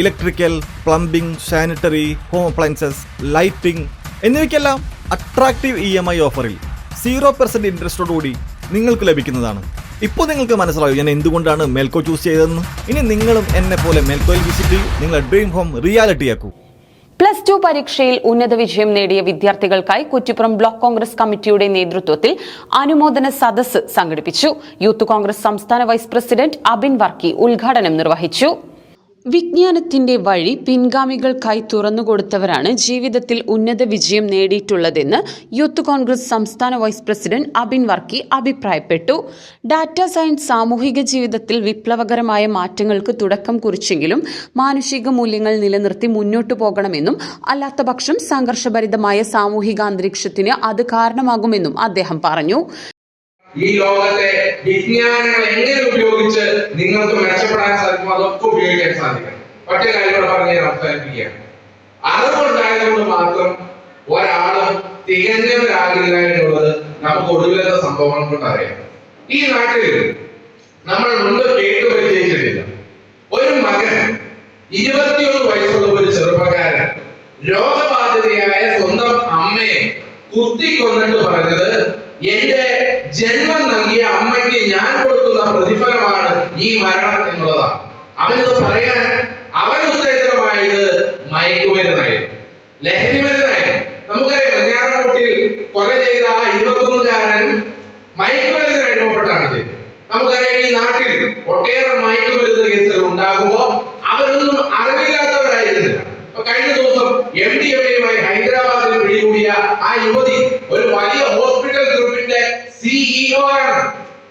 Electrical, plumbing, sanitary, home appliances, lighting എന്നിവയ്ക്കെല്ലാം attractive EMI ഓഫറിൽ 0% ഇൻട്രസ്റ്റോടുകൂടി നിങ്ങൾക്ക് ലഭിക്കുന്നതാണ്. ഇപ്പോൾ നിങ്ങൾക്ക് മനസ്സിലാവും ഞാൻ എന്തുകൊണ്ടാണ് മെൽക്കോ ചൂസ് ചെയ്തതെന്ന്. ഇനി നിങ്ങളും എന്നെ പോലെ മെൽക്കോയിൽ വിസിറ്റ് ചെയ്യൂ, നിങ്ങളുടെ ഡ്രീം ഹോം റിയാലിറ്റിയാക്കൂ. +2 പരീക്ഷയിൽ ഉന്നത വിജയം നേടിയ വിദ്യാർത്ഥികൾക്കായി കുറ്റിപ്പുറം ബ്ലോക്ക് കോൺഗ്രസ് കമ്മിറ്റിയുടെ നേതൃത്വത്തിൽ അനുമോദന സദസ്സ് സംഘടിപ്പിച്ചു. യൂത്ത് കോൺഗ്രസ് സംസ്ഥാന വൈസ് പ്രസിഡന്റ് അബിൻ വർക്കി ഉദ്ഘാടനം നിർവഹിച്ചു. വിജ്ഞാനത്തിന്റെ വഴി പിൻഗാമികൾക്കായി തുറന്നുകൊടുത്തവരാണ് ജീവിതത്തിൽ ഉന്നത വിജയം നേടിയിട്ടുള്ളതെന്ന് യൂത്ത് കോൺഗ്രസ് സംസ്ഥാന വൈസ് പ്രസിഡന്റ് അബിൻ വർക്കി അഭിപ്രായപ്പെട്ടു. ഡാറ്റ സയൻസ് സാമൂഹിക ജീവിതത്തിൽ വിപ്ലവകരമായ മാറ്റങ്ങൾക്ക് തുടക്കം കുറിച്ചെങ്കിലും മാനുഷിക മൂല്യങ്ങൾ നിലനിർത്തി മുന്നോട്ടു പോകണമെന്നും അല്ലാത്തപക്ഷം സംഘർഷഭരിതമായ സാമൂഹിക അന്തരീക്ഷത്തിന് അത് കാരണമാകുമെന്നും അദ്ദേഹം പറഞ്ഞു. ഈ ലോകത്തെ വിജ്ഞാനങ്ങൾ എങ്ങനെ ഉപയോഗിച്ച് നിങ്ങൾക്ക് മെച്ചപ്പെടാൻ സാധിക്കും അതൊക്കെ ഉപയോഗിക്കാൻ സാധിക്കണം. ഒറ്റ കാര്യം പറഞ്ഞ് ഞാൻ അവസാനിപ്പിക്കുകയാണ്. അറിവുണ്ടായതുകൊണ്ട് മാത്രം ഒരാളും തികഞ്ഞവരാകില്ല എന്നുള്ളത് നമുക്ക് ഒടുവിലത്തെ സംഭവങ്ങൾ കൊണ്ട് അറിയാം. ഈ നാട്ടിൽ നമ്മൾ മുൻപ് കേട്ടുപരിചയിച്ചിട്ടില്ല. ഒരു മകൻ 21 വയസ്സുള്ള ഒരു ചെറുപ്പക്കാരൻ രോഗബാധിതയായ സ്വന്തം അമ്മയെ കുത്തിക്കൊന്നിട്ട് പറഞ്ഞത്, എന്റെ ജന്മം നൽകിയ അമ്മയ്ക്ക് ഞാൻ കൊടുക്കുന്ന പ്രതിഫലമാണ് ഈ മരണം എന്നുള്ളതാണ്. അവനത് പറയാൻ അവൻ ഉത്തേജനമായത് മയക്കുമരുന്നായിരുന്നു, ലഹരി മരുന്നായിരുന്നു. നമുക്കറിയാം വെഞ്ഞാറമൂട്ടിൽ കൊല ചെയ്ത 21-കാരൻ മയക്കുമരുന്നിന് അടിമപ്പെട്ടാണ് ചെയ്തത്. നമുക്കറിയാം ഈ നാട്ടിൽ ഒട്ടേറെ മയക്കുമരുന്ന് കേസുകൾ ഉണ്ടാകുമ്പോൾ അവരൊന്നും അറിവില്ലാത്തവരായിരുന്നില്ല. കഴിഞ്ഞ ദിവസം MDMA-യുമായി ഹൈദരാബാദിൽ പിടികൂടിയ ആ യുവതി ഒരു വലിയ ഹോസ്പിറ്റൽ ഗ്രൂപ്പിന്റെ CEO ആണ്.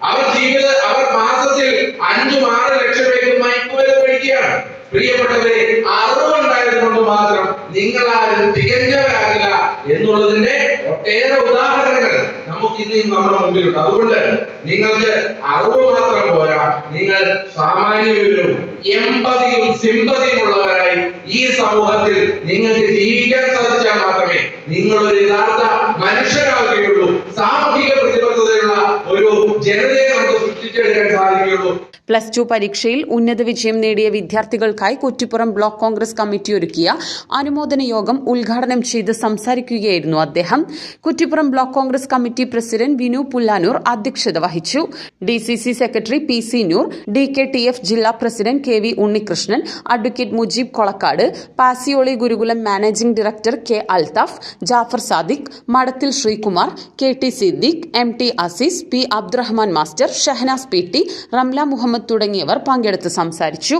അവർ മാസത്തിൽ 5-6 ലക്ഷം രൂപയ്ക്ക് മയക്കുമരുന്ന് കഴിക്കുകയാണ്. പ്രിയപ്പെട്ടവരെ, അറിവുണ്ടായത് കൊണ്ട് മാത്രം നിങ്ങളാരും തികഞ്ഞവരാകില്ല എന്നുള്ളതിന്റെ ഒട്ടേറെ ഉദാഹരണങ്ങൾ നമുക്ക് ഇന്നും നമ്മുടെ മുമ്പിലുണ്ട്. അതുകൊണ്ട് നിങ്ങൾക്ക് അറിവ് മാത്രം പോരാ, നിങ്ങൾ സാമാന്യവും എമ്പതിയും സിമ്പതിയും ഉള്ളവരായി ഈ സമൂഹത്തിൽ നിങ്ങൾക്ക് ജീവിക്കാൻ സാധിച്ചാൽ മാത്രമേ നിങ്ങൾ ഒരു യഥാർത്ഥ മനുഷ്യരാകുകയുള്ളൂ. സാമൂഹിക പ്രതിബദ്ധതയുള്ള ഒരു ജനതയെ നമുക്ക് സൃഷ്ടിച്ചെടുക്കാൻ സാധിക്കുകയുള്ളൂ. +2 പരീക്ഷയിൽ ഉന്നത വിജയം നേടിയ വിദ്യാർത്ഥികൾക്കായി കുറ്റിപ്പുറം ബ്ലോക്ക് കോൺഗ്രസ് കമ്മിറ്റി ഒരുക്കിയ അനുമോദന യോഗം ഉദ്ഘാടനം ചെയ്ത് സംസാരിക്കുകയായിരുന്നു അദ്ദേഹം. Kuttippuram block Congress committee president Vinu Pullanur അധ്യക്ഷത വഹിച്ചു. DCC secretary PC Noor, DKTF ജില്ലാ president KV Unnikrishnan, advocate Mujeeb Kolakkad, Pasioli Gurukulam managing director K Althaf, Jafar Sadiq, Madathil Sreekumar, KT Siddique, MT Azeez, P Abdurahman master, Shahanas PT, Ramla Muhammad തുടങ്ങിയവർ പങ്കെടുത്ത് സംസാരിച്ചു.